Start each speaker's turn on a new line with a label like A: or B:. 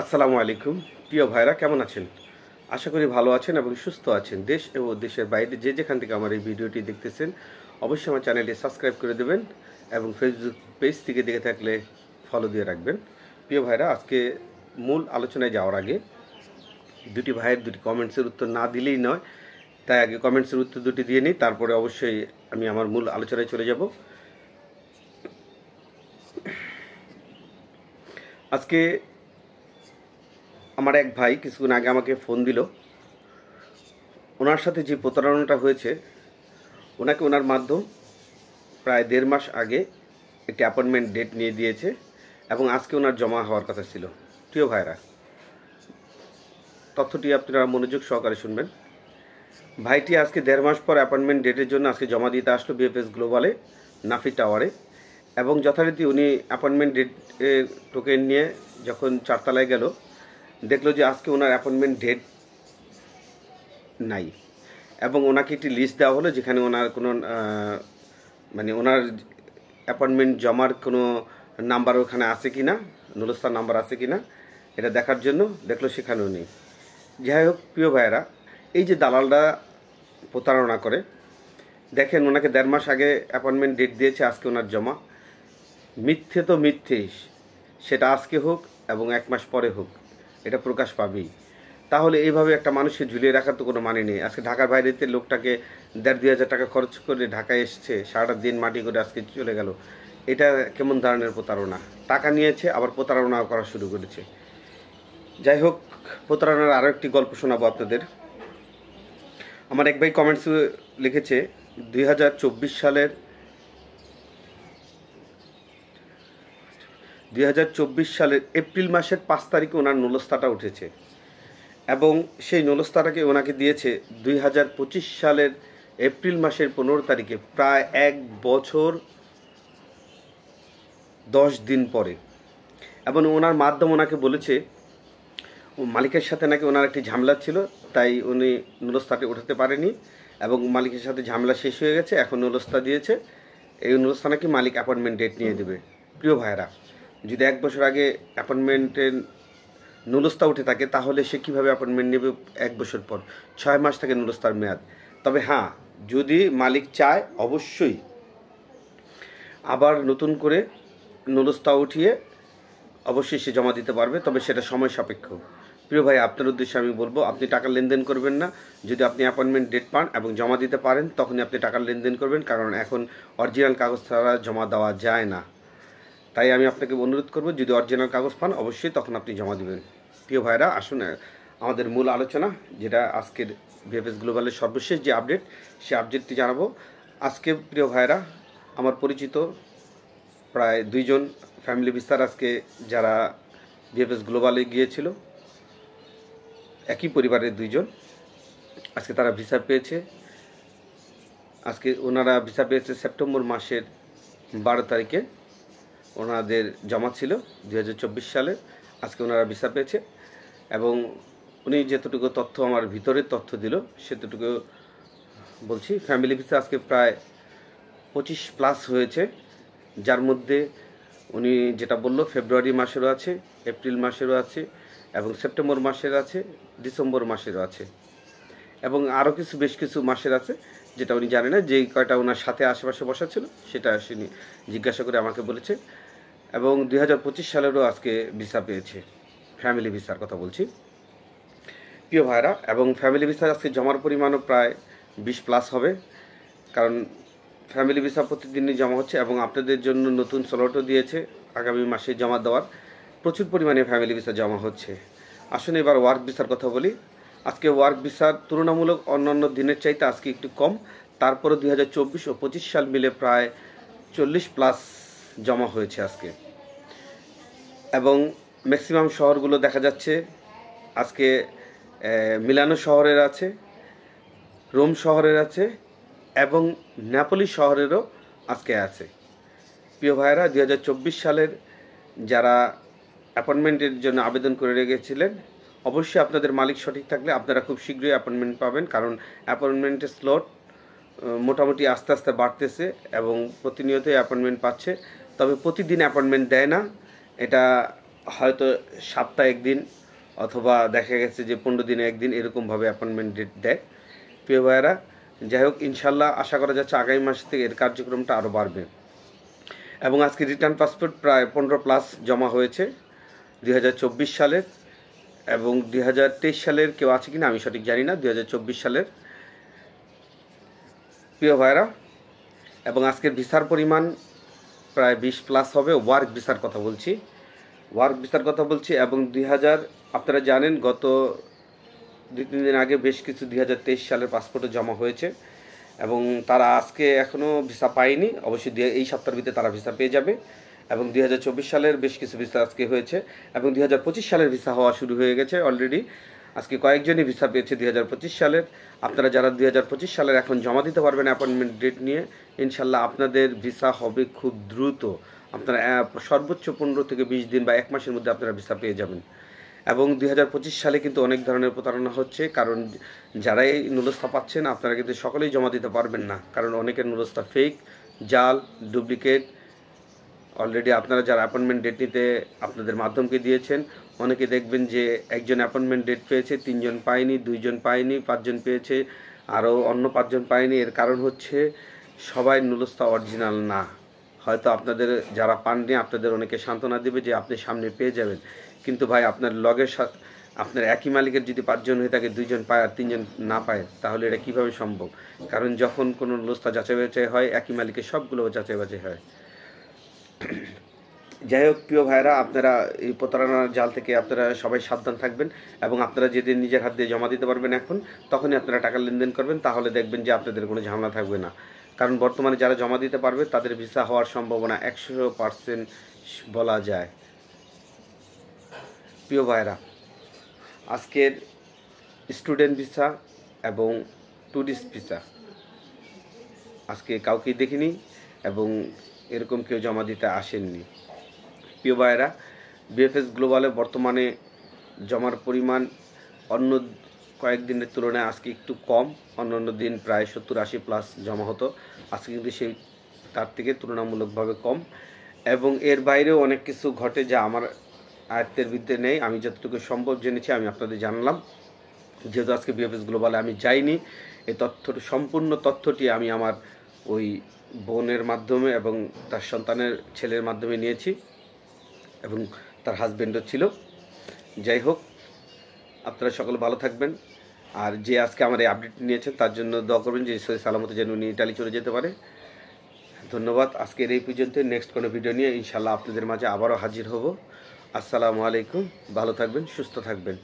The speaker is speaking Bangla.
A: আসসালামু আলাইকুম প্রিয় ভাইরা, কেমন আছেন? আশা করি ভালো আছেন এবং সুস্থ আছেন। দেশ এবং দেশের বাইরে যে যেখান থেকে আমার এই ভিডিওটি দেখতেছেন, অবশ্যই আমার চ্যানেলটি সাবস্ক্রাইব করে দেবেন এবং ফেসবুক পেজ থেকে দেখে থাকলে ফলো দিয়ে রাখবেন। প্রিয় ভাইরা, আজকে মূল আলোচনায় যাওয়ার আগে দুটি ভাইয়ের দুটি কমেন্টসের উত্তর না দিলেই নয়, তাই আগে কমেন্টসের উত্তর দুটি দিয়ে নিই, তারপরে অবশ্যই আমি আমার মূল আলোচনায় চলে যাব। আজকে আমার এক ভাই কিছুক্ষণ আগে আমাকে ফোন দিল। ওনার সাথে যে প্রতারণাটা হয়েছে, ওনাকে ওনার মাধ্যম প্রায় 1.5 মাস আগে একটি অ্যাপয়েন্টমেন্ট ডেট নিয়ে দিয়েছে এবং আজকে ওনার জমা হওয়ার কথা ছিল। প্রিয় ভাইরা, তথ্যটি আপনারা মনোযোগ সহকারে শুনবেন। ভাইটি আজকে 1.5 মাস পর অ্যাপয়েন্টমেন্ট ডেটের জন্য আজকে জমা দিতে আসলো বিএফএস গ্লোবালে, নাফি টাওয়ারে, এবং যথারীতি উনি অ্যাপয়েন্টমেন্ট ডেট টোকেন নিয়ে যখন 4 তলায় গেল, দেখলো যে আজকে ওনার অ্যাপয়েন্টমেন্ট ডেট নাই এবং ওনাকে একটি লিস্ট দেওয়া হলো যেখানে ওনার কোনো ওনার অ্যাপয়েন্টমেন্ট জমার কোনো নাম্বার ওখানে আছে কি না, নুলস্থান নাম্বার আছে কি না, এটা দেখার জন্য দেখলো সেখানেও নেই। যাই হোক প্রিয় ভাইয়েরা, এই যে দালালরা প্রতারণা করে, দেখেন ওনাকে 1.5 মাস আগে অ্যাপয়েন্টমেন্ট ডেট দিয়েছে, আজকে ওনার জমা। মিথ্যে তো মিথ্যে, সেটা আজকে হোক এবং 1 মাস পরে হোক, এটা প্রকাশ পাবেই। তাহলে এইভাবে একটা মানুষকে ঝুলিয়ে রাখার তো কোনো মানে নেই। আজকে ঢাকার বাইরেতে লোকটাকে 1,500-2 হাজার টাকা খরচ করে ঢাকায় এসছে, সারাটা দিন মাটি করে আজকে চলে গেল। এটা কেমন ধরনের প্রতারণা? টাকা নিয়েছে আবার প্রতারণা করা শুরু করেছে। যাই হোক, প্রতারণার আরও একটি গল্প শোনাবো আপনাদের। আমার এক ভাই কমেন্টসে লিখেছে 2024 সালের এপ্রিল মাসের 5 তারিখে ওনার নুলস্থাটা উঠেছে এবং সেই নুলস্থাটাকে ওনাকে দিয়েছে 2025 সালের এপ্রিল মাসের 15 তারিখে, প্রায় 1 বছর 10 দিন পরে। এবং ওনার মাধ্যম ওনাকে বলেছে মালিকের সাথে নাকি ওনার একটি ঝামেলা ছিল, তাই উনি নুলস্থাটি উঠাতে পারেনি এবং মালিকের সাথে ঝামেলা শেষ হয়ে গেছে, এখন নুলস্থা দিয়েছে। এই নুলস্থা নাকি মালিক অ্যাপয়েন্টমেন্ট ডেট নিয়ে দেবে। প্রিয় ভাইয়েরা, যদি 1 বছর আগে অ্যাপয়েন্টমেন্টের নুলস্থা উঠে থাকে, তাহলে সে কীভাবে অ্যাপয়েন্টমেন্ট নেবে 1 বছর পর? 6 মাস থাকে নুলস্থার মেয়াদ। তবে হ্যাঁ, যদি মালিক চায় অবশ্যই আবার নতুন করে নুলস্থা উঠিয়ে অবশ্যই সে জমা দিতে পারবে, তবে সেটা সময় সাপেক্ষ। প্রিয় ভাই, আপনার উদ্দেশ্যে আমি বলবো, আপনি টাকা লেনদেন করবেন না। যদি আপনি অ্যাপয়েন্টমেন্ট ডেট পান এবং জমা দিতে পারেন, তখনই আপনি টাকার লেনদেন করবেন, কারণ এখন অরিজিনাল কাগজ ছাড়া জমা দেওয়া যায় না। তাই আমি আপনাকে অনুরোধ করব, যদি অরিজিনাল কাগজ পান অবশ্যই তখন আপনি জমা দেবেন। প্রিয় ভাইরা, আসুন আমাদের মূল আলোচনা, যেটা আজকের বিএফএস গ্লোবালের সর্বশেষ যে আপডেট, সেই আপডেটটি জানাবো আজকে। প্রিয় ভাইরা, আমার পরিচিত প্রায় 2 জন ফ্যামিলি বিস্তার আজকে যারা বিএফএস গ্লোবালে গিয়েছিল, একই পরিবারের 2 জন, আজকে তারা ভিসা পেয়েছে। আজকে ওনারা ভিসা পেয়েছে সেপ্টেম্বর মাসের 12 তারিখে, ওনাদের জমা ছিল 2024 সালে। আজকে ওনারা ভিসা পেয়েছে এবং উনি যেতটুকু তথ্য আমার ভিতরের তথ্য দিল সেতটুকু বলছি। ফ্যামিলি ভিসা আজকে প্রায় 25+ হয়েছে, যার মধ্যে উনি যেটা বলল ফেব্রুয়ারি মাসেরও আছে, এপ্রিল মাসেরও আছে এবং সেপ্টেম্বর মাসের আছে, ডিসেম্বর মাসেরও আছে এবং আরও বেশ কিছু মাসের আছে, যেটা উনি জানে না। যেই কয়টা ওনার সাথে আশেপাশে বসা ছিল সেটা উনি জিজ্ঞাসা করে আমাকে বলেছে। এবং 2025 সালেরও আজকে ভিসা পেয়েছে, ফ্যামিলি ভিসার কথা বলছি প্রিয় ভাইরা। এবং ফ্যামিলি ভিসার আজকে জমার পরিমাণও প্রায় 20+ হবে, কারণ ফ্যামিলি ভিসা প্রতিদিনই জমা হচ্ছে এবং আপনাদের জন্য নতুন স্লটও দিয়েছে আগামী মাসে জমা দেওয়ার। প্রচুর পরিমাণে ফ্যামিলি ভিসা জমা হচ্ছে। আসুন এবার ওয়ার্ক ভিসার কথা বলি। আজকে ওয়ার্ক ভিসার তুলনামূলক অন্যান্য দিনের চাইতে আজকে একটু কম, তারপরে 2024 ও 25 সাল মিলে প্রায় 40+ জমা হয়েছে আজকে। এবং ম্যাক্সিমাম শহরগুলো দেখা যাচ্ছে আজকে মিলানো শহরের আছে, রোম শহরের আছে এবং নেপোলি শহরেরও আজকে আছে। প্রিয় ভাইয়েরা, 2024 সালের যারা অ্যাপয়েন্টমেন্টের জন্য আবেদন করে রেখেছিলেন, অবশ্যই আপনাদের মালিক সঠিক থাকলে আপনারা খুব শীঘ্রই অ্যাপয়েন্টমেন্ট পাবেন, কারণ অ্যাপয়েন্টমেন্টের স্লট মোটামুটি আস্তে আস্তে বাড়তেছে এবং প্রতিনিয়তই অ্যাপয়েন্টমেন্ট পাচ্ছে। তবে প্রতিদিন অ্যাপয়েন্টমেন্ট দেয় না, এটা হয়তো সপ্তাহে একদিন অথবা দেখা গেছে যে 15 দিনে একদিন এরকমভাবে অ্যাপয়েন্টমেন্ট ডেট দেয়। প্রিয় ভাইয়েরা, যাই হোক ইনশাল্লাহ আশা করা যাচ্ছে আগামী মাস থেকে এর কার্যক্রমটা আরও বাড়বে। এবং আজকে রিটার্ন পাসপোর্ট প্রায় 15+ জমা হয়েছে 2024 সালের, এবং 2023 সালের কেউ আছে কিনা আমি সঠিক জানি না, 2024 সালের। প্রিয় ভাইরা, এবং আজকের ভিসার পরিমাণ প্রায় 20+ হবে। ওয়ার্ক ভিসার কথা বলছি, এবং আপনারা জানেন গত 2-3 দিন আগে বেশ কিছু 2023 সালের পাসপোর্টও জমা হয়েছে, এবং তারা আজকে এখনও ভিসা পায়নি। অবশ্যই এই সপ্তাহের ভিতরে তারা ভিসা পেয়ে যাবে। এবং 2024 সালের বেশ কিছু ভিসা আজকে হয়েছে, এবং 2025 সালের ভিসা হওয়া শুরু হয়ে গেছে অলরেডি। আজকে কয়েকজনই ভিসা পেয়েছে 2025 সালের। আপনারা যারা 2025 সালের এখন জমা দিতে পারবেন অ্যাপয়েন্টমেন্ট ডেট নিয়ে, ইনশাল্লাহ আপনাদের ভিসা হবে খুব দ্রুত। আপনারা সর্বোচ্চ 15 থেকে 20 দিন বা 1 মাসের মধ্যে আপনারা ভিসা পেয়ে যাবেন। এবং 2025 সালে কিন্তু অনেক ধরনের প্রতারণা হচ্ছে, কারণ যারাই নুলস্থা পাচ্ছেন আপনারা কিন্তু সকলেই জমা দিতে পারবেন না, কারণ অনেকের নুলস্থা ফেক, জাল, ডুপ্লিকেট। অলরেডি আপনারা যারা অ্যাপয়েন্টমেন্ট ডেট নিতে আপনাদের মাধ্যমকে দিয়েছেন, অনেকে দেখবেন যে একজন অ্যাপয়েন্টমেন্ট ডেট পেয়েছে, 3 জন পায়নি, 2 জন পায়নি, 5 জন পেয়েছে, আরও অন্য 5 জন পায়নি। এর কারণ হচ্ছে সবাই নুলস্থা অরিজিনাল না। হয়তো আপনাদের যারা পাননি আপনাদের অনেকে সান্ত্বনা দেবে যে আপনি সামনে পেয়ে যাবেন, কিন্তু ভাই আপনার লগের আপনার একই মালিকের যদি 5 জন হয়ে থাকে, 2 জন পায় আর 3 জন না পায়, তাহলে এটা কীভাবে সম্ভব? কারণ যখন কোনো নুলস্থা যাচাই বাছাই হয়, একই মালিকের সবগুলো যাচাই বাছাই হয়। যাই হোক প্রিয় ভাইরা, আপনারা এই প্রতারণার জাল থেকে আপনারা সবাই সাবধান থাকবেন, এবং আপনারা যেদিন নিজের হাত দিয়ে জমা দিতে পারবেন এখন, তখনই আপনারা টাকা লেনদেন করবেন, তাহলে দেখবেন যে আপনাদের কোনো ঝামেলা থাকবে না। কারণ বর্তমানে যারা জমা দিতে পারবে তাদের ভিসা হওয়ার সম্ভাবনা 100% বলা যায়। প্রিয় ভাইরা, আজকের স্টুডেন্ট ভিসা এবং ট্যুরিস্ট ভিসা আজকে কাউকেই দেখিনি, এবং এরকম কেউ জমা দিতে আসেননি। প্রিয় ভাইয়েরা, বিএফএস গ্লোবালে বর্তমানে জমার পরিমাণ অন্য কয়েকদিনের তুলনায় আজকে একটু কম। অন্য দিন প্রায় 70-80+ জমা হতো, আজকে কিন্তু তার থেকে তুলনামূলকভাবে কম। এবং এর বাইরেও অনেক কিছু ঘটে যা আমার আয়ত্তের ভিতরে নেই। আমি যতটুকু সম্ভব জেনেছি আমি আপনাদের জানলাম। যেহেতু আজকে বিএফএস গ্লোবালে আমি যাইনি, এই সম্পূর্ণ তথ্যটি আমি আমার ওই বোনের মাধ্যমে এবং তার সন্তানের ছেলের মাধ্যমে নিয়েছি, এবং তার হাজব্যান্ডও ছিল। যাই হোক, আপনারা সকলে ভালো থাকবেন। আর যে আজকে আমার এই আপডেট নিয়েছেন তার জন্য দোয়া করবেন যে সহি সালামতে যেন উনি ইটালি চলে যেতে পারে। ধন্যবাদ। আজকের এই পর্যন্ত। নেক্সট কোনো ভিডিও নিয়ে ইনশাল্লাহ আপনাদের মাঝে আবারও হাজির হব। আসসালামু আলাইকুম। ভালো থাকবেন, সুস্থ থাকবেন।